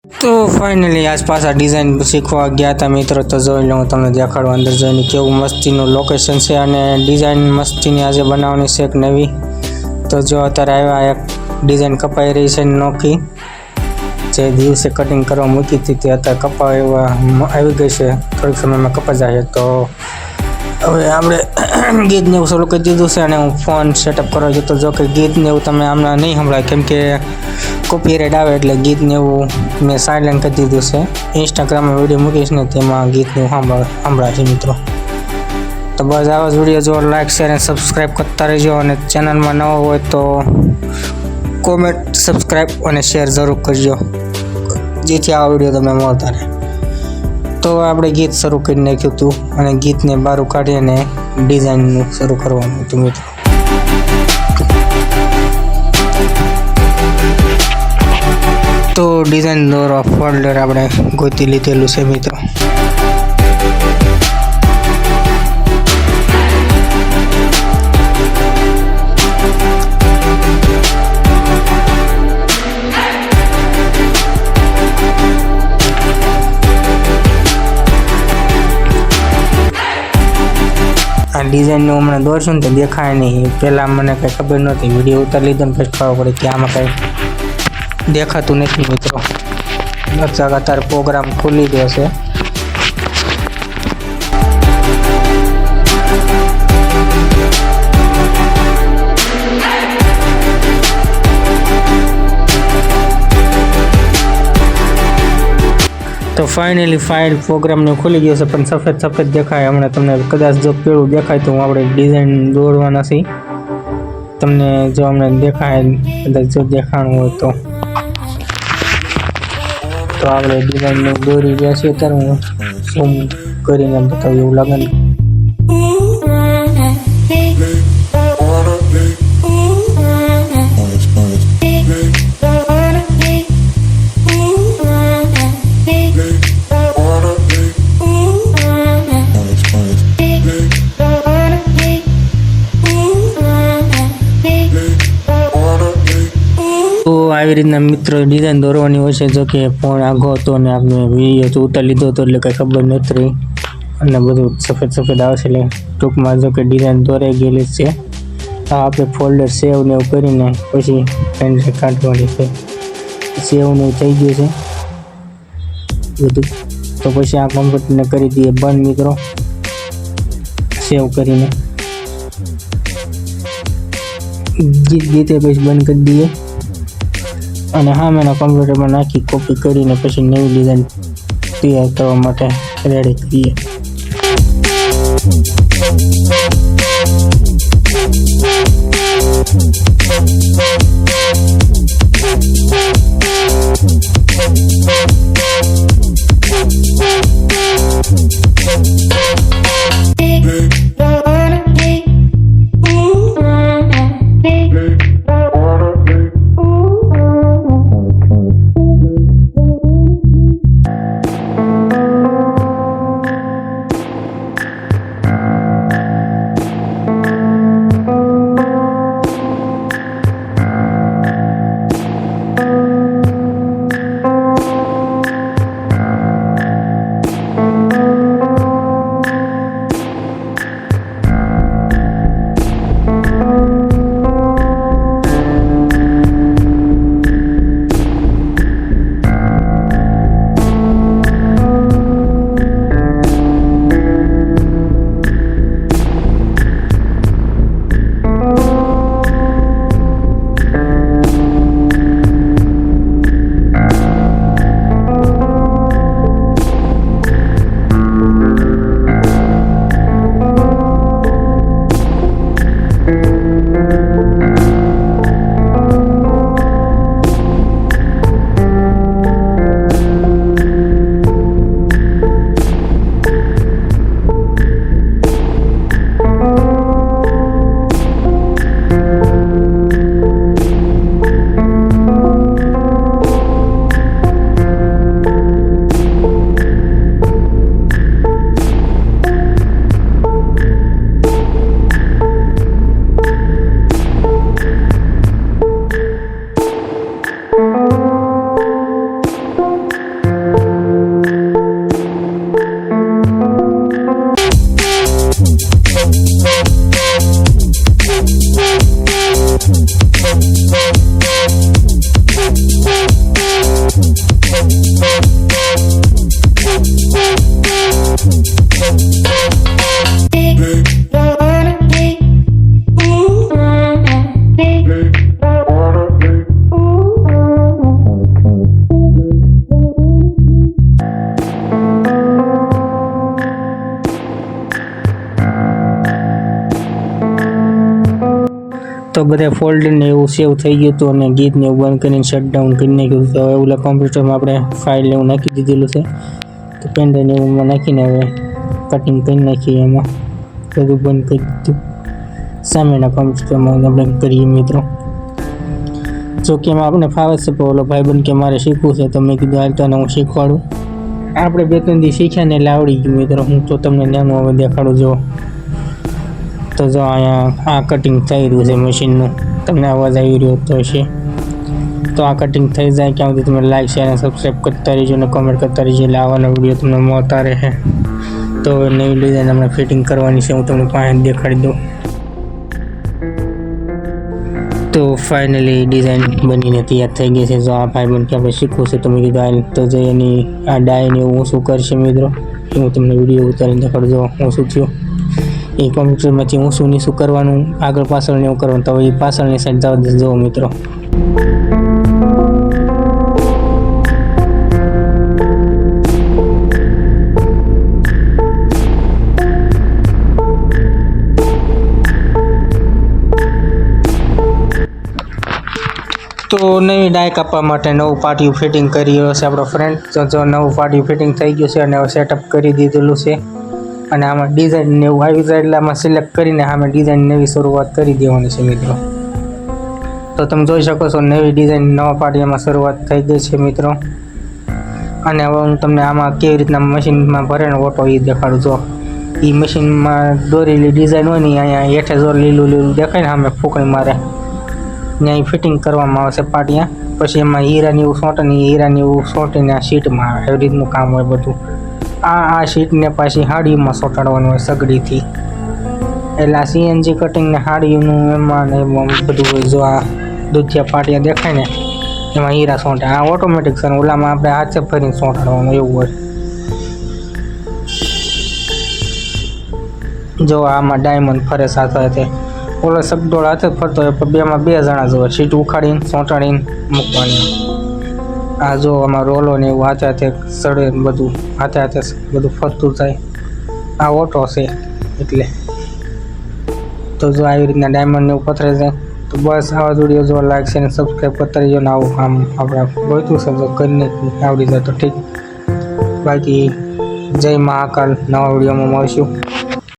તો ફાઇનલી આજ પાછા ડિઝાઇન શીખવા ગયા હતા મિત્રો. તો જોઈ લો, હું તમને દેખાડું અંદર જઈને કેવું મસ્તીનું લોકેશન છે અને ડિઝાઇન મસ્તીની આજે બનાવવાની છે એક નવી. તો જો અત્યારે આવ્યા એક ડિઝાઇન કપાઈ રહી છે નોખી, જે દિવસે કટિંગ કરવા મૂકી હતી તે અત્યારે કપાવા આવી ગઈ છે, થોડીક સમયમાં કપાઈ જાય. તો હવે આપણે ગીતને એવું શરૂ કરી દીધું છે અને હું ફોન સેટઅપ કરવા જતો. જો કે ગીતને એવું તમે હમણાં નહીં સંભળાય, કેમ કે કોપીરાઇટ આવે, એટલે ગીતને એવું મેં સાયલેન્ટ કરી દીધું છે. ઇન્સ્ટાગ્રામમાં વિડીયો મૂકીશ ને તેમાં ગીતનું સંભળાશે મિત્રો. તો બસ આવા જ વિડીયો જો લાઈક શેર અને સબસ્ક્રાઈબ કરતા રહેજો, અને ચેનલમાં નવો હોય તો કોમેન્ટ સબસ્ક્રાઈબ અને શેર જરૂર કરજો, જેથી આ વિડીયો તમને મળતા રહે. તો આપણે ગીત શરૂ કરી નાખ્યું હતું અને ગીતને બહાર કાઢી અને ડિઝાઇનનું શરૂ કરવાનું હતું મિત્રો. તો ડિઝાઇન દોરવા ફોલ્ડર આપણે ગોતી લીધેલું છે મિત્રો. આ ડિઝાઇનનું હમણાં દોરશું ને તો દેખાય નહીં. પહેલાં મને કંઈ ખબર નહોતી, વિડીયો ઉતારી લીધો ને પછી ખબર પડે કે આમાં કંઈ દેખાતું નથી મિત્રો. લગભગ અત્યારે પ્રોગ્રામ ખુલી ગયો છે. તો ફાઇનલી ફાઇલ પ્રોગ્રામને ખુલી ગયો છે, પણ સફેદ સફેદ દેખાય. હમણાં તમને કદાચ જો પીળું દેખાય તો આપણે ડિઝાઇન દોરવાના છે. તમને જો હમણાં દેખાય, કદાચ જો દેખાણું હોય તો આપણે ડિઝાઇનને દોરી રહ્યા છીએ. ત્યારે હું ઝૂમ કરીને બતાવું એવું લાગે ને. આવી રીતના મિત્રો ડિઝાઇન દોરવાની હોય છે. જો કે ફોન આઘો હતો અને આપણે વિડીયો તો ઉતારી લીધો હતો, એટલે કંઈ ખબર નથી રહી અને બધું સફેદ સફેદ આવે છે. એટલે ટૂંકમાં જો કે ડિઝાઇન દોરાઈ ગયેલી છે. આ આપણે ફોલ્ડર સેવ ને એવું કરીને પછી પેન્સિલ કાઢવાની છે. સેવ ને એવું થઈ ગયું છે બધું. તો પછી આ કમ્પ્યુટરને કરી દઈએ બંધ મિત્રો, સેવ કરીને ગીતે પછી બંધ કરી દઈએ. અને હા, મેં કમ્પ્યુટરમાં નાખી કોપી કરીને પછી નવી ડિઝાઇન તૈયાર કરવા માટે રેડી કરીએ. તો બધા ફોલ્ડર ને એવું સેવ થઈ ગયું હતું અને ગીતને એવું બંધ કરીને શટડાઉન કરી નાખ્યું. તો હવે ઓલા કોમ્પ્યુટરમાં આપણે ફાઇલ એવું નાખી દીધેલું છે. તો પેનડ્રાઈવ એવું નાખીને હવે કટિંગ કરી નાખીએ. એમાં બધું બંધ કરી દીધું. સામેના કોમ્પ્યુટરમાં આપણે કરીએ મિત્રો. જો કે એમાં આપણે ફાવે છે પણ ઓલો ભાઈબંધ કે મારે શીખવું છે તો મેં કીધું હાલ તને હું શીખવાડું. આપણે 2-3 દી શીખ્યા ને એટલે આવડી ગયું મિત્રો. હું તો તમને નાનું હવે દેખાડું. જો તો જો અહીંયા આ કટિંગ થઈ રહ્યું છે મશીનનું. તમને અવાજ આવી રહ્યો તો હશે. તો આ કટિંગ થઈ જાય ત્યાં સુધી તમે લાઈક શેર અને સબસ્ક્રાઈબ કરતા રહેજો અને કમેન્ટ કરતા રહેજો એટલે આવવાના વિડીયો તમને મળતા રહે. તો નવી ડિઝાઇન આપણે ફિટિંગ કરવાની છે. હું તમને પાસે દેખાડી દઉં. તો ફાઇનલી ડિઝાઇન બનીને તૈયાર થઈ ગઈ છે. જો આ ભાઈબંધ કે આપણે શીખવું છે તો મેં કીધું હાલ તો જઈ એની આ ડાયને એવું શું કરશે મિત્રો એ હું તમને વિડીયો ઉતારીને દેખાડું. જો હું શું થયું એ કોમ્પ્યુટરમાંથી હું શું નીચું કરવાનું આગળ પાછળ ને એવું કરવાનું. તો એ પાછળની સાઈડ જવા દે. જુઓ મિત્રો તો નવી ડાય કાપવા માટે નવું પાટિયું ફિટિંગ કરી રહ્યો છે આપણો ફ્રેન્ડ. જો નવું પાટિયું ફિટિંગ થઈ ગયું છે અને હવે સેટઅપ કરી દીધેલું છે. અને આમાં ડિઝાઇન ને એવું આવી જાય એટલે આમાં સિલેક્ટ કરીને આમાં ડિઝાઇન નવી શરૂઆત કરી દેવાની છે મિત્રો. તો તમે જોઈ શકો છો નવી ડિઝાઇન નવા પાટિયામાં શરૂઆત થઈ ગઈ છે મિત્રો. અને હવે હું તમને આમાં કેવી રીતના મશીનમાં ભરે ને ઓટો એ દેખાડું. જો એ મશીનમાં દોરેલી ડિઝાઇન હોય ને અહીંયા હેઠે જો લીલું લીલું દેખાય ને સામે ફૂંકણી મારે ત્યાં ફિટિંગ કરવામાં આવશે પાટિયા. પછી એમાં હીરાની એવું સોંટે ને હીરાની એવું સોંટીને આ શીટમાં આવે. એવી રીતનું કામ હોય બધું. આ શીટને પાછી હાડીમાં સોંટાડવાનું હોય સગડીથી. એટલે આ CNC કટિંગ ને હાડીનું એમાં ને એમાં બધું હોય. જો આ દૂધિયા પાટિયા દેખાય ને એમાં હીરા સોંટે. આ ઓટોમેટિક છે. ઓલામાં આપણે હાથે ફરીને સોંટાડવાનું એવું હોય. જો આમાં ડાયમંડ ફરે સાથે ઓલો સગડોળ હાથે ફરતો હોય પણ બેમાં 2 જણા જોવે. સીટ ઉખાડીને સોંટાડીને મૂકવાની. આ જો આમાં રોલો ને એવું હાથે સડે બધું હાથે બધું ફરતું થાય. આ ઓટો છે એટલે. તો જો આવી રીતના ડાયમંડ ને એવું પથરે જાય. તો બસ આવા જ વિડીયો જો લાઈક છે અને સબસ્ક્રાઈબ કરતા રહેજો ને આવું કામ આપણે બધું સબસ્ક્રાઈબ કરીને આવડી જાય તો ઠીક. બાકી જય મહાકાલ. નવા વિડીયોમાં મળીશું.